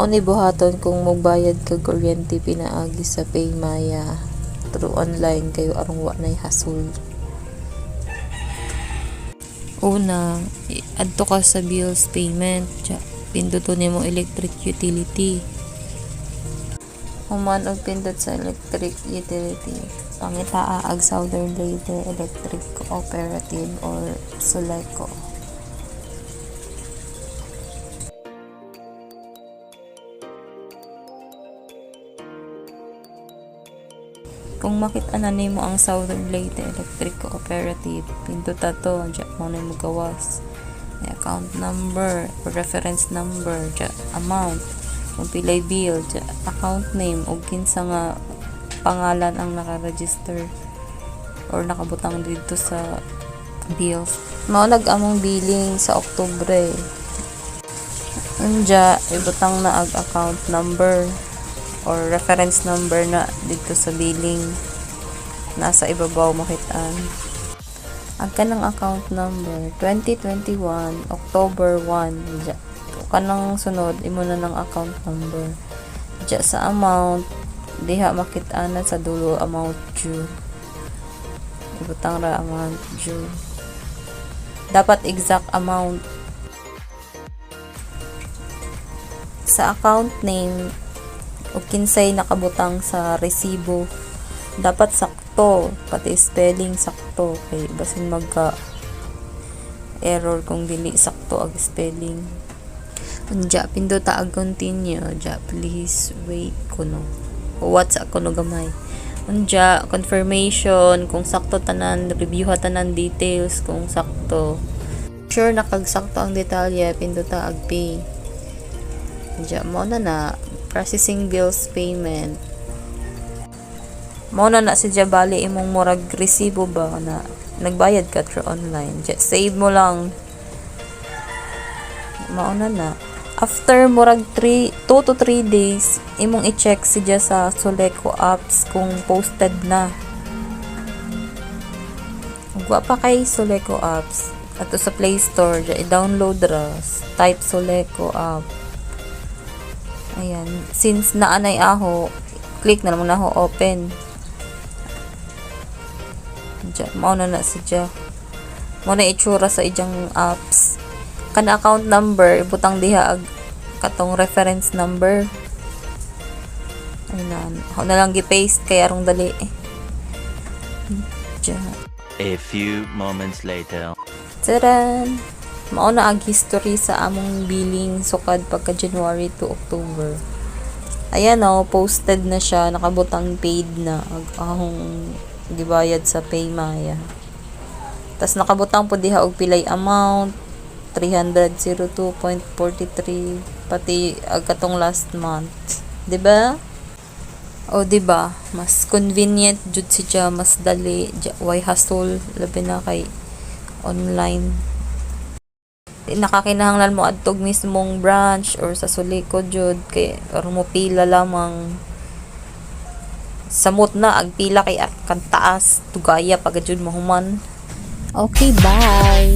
Mao ni buhaton kung magbayad ka kuryente pinaagi sa Paymaya through online kayo aron wa nay hassle. Una, adto ka sa bills payment, pinduton nimo electric utility. Human og pindot sa electric utility, pangitaa ag Southern Leyte Electric Cooperative or Soleco. Kung makita na nimo ang Southern Leyte Electric Cooperative, pinduta to, dyan mo na mo gawas. May account number, reference number, dyan, amount, kung pilay bill, dyan, account name, o kinsa nga pangalan ang nakaregister or nakabutang dito sa bills. Mao nag-among billing sa Oktubre. Anja, ibutang na ag account number or reference number na dito sa billing, nasa ibabaw makitaan. Ang kanang account number 2021 October 1 dya, kanang sunod imo na ng account number dya sa amount diha makitaan na sa dulo amount due, ibutang ra amount due, dapat exact amount. Sa account name o kinsay nakabutang sa resibo, dapat sakto, pati spelling sakto, kay basin magka error kung dili sakto ag spelling. Unja pindota ag continue, ja please wait kuno o WhatsApp kuno gamay. Unja confirmation kung sakto tanan, review tanan details kung sakto, sure nakagsakto ang detalye, pindota ag pay. Unja mo na processing bills payment. Mao na si bali imong murag resibo ba na nagbayad ka through online. Save mo lang. Mao na. After murag 2 to 3 days, imong i-check siya sa Soleco apps kung posted na. Kung wa pa kay Soleco apps, ato sa Play Store, i-download ra, type Soleco app. Ayan, since naanay aho, click na naman ako open. Diyan, mao na siya. Mao na itsura sa ijang apps. Kana account number, ibutang diha ag katong reference number. Ayun ako na lang gi-paste kay arong dali. Diyan. A few moments later. Taran! Mao na ang history sa among billing sukad pagka January to October. Ayan o, posted na siya, nakabutang paid na akong gibayad sa Paymaya. Tas nakabutang po diha og pilay amount 302.43 pati ag katong last month. 'Di ba? O 'di ba? Mas convenient jud siya, mas dali, why hassle labi na kay online. Nakakinahanglan mo adtog mismong branch or sa Soleco jud kay aron mo pila lamang, samot na agpila kay kan taas tugaya pag jud mo human. Okay, bye.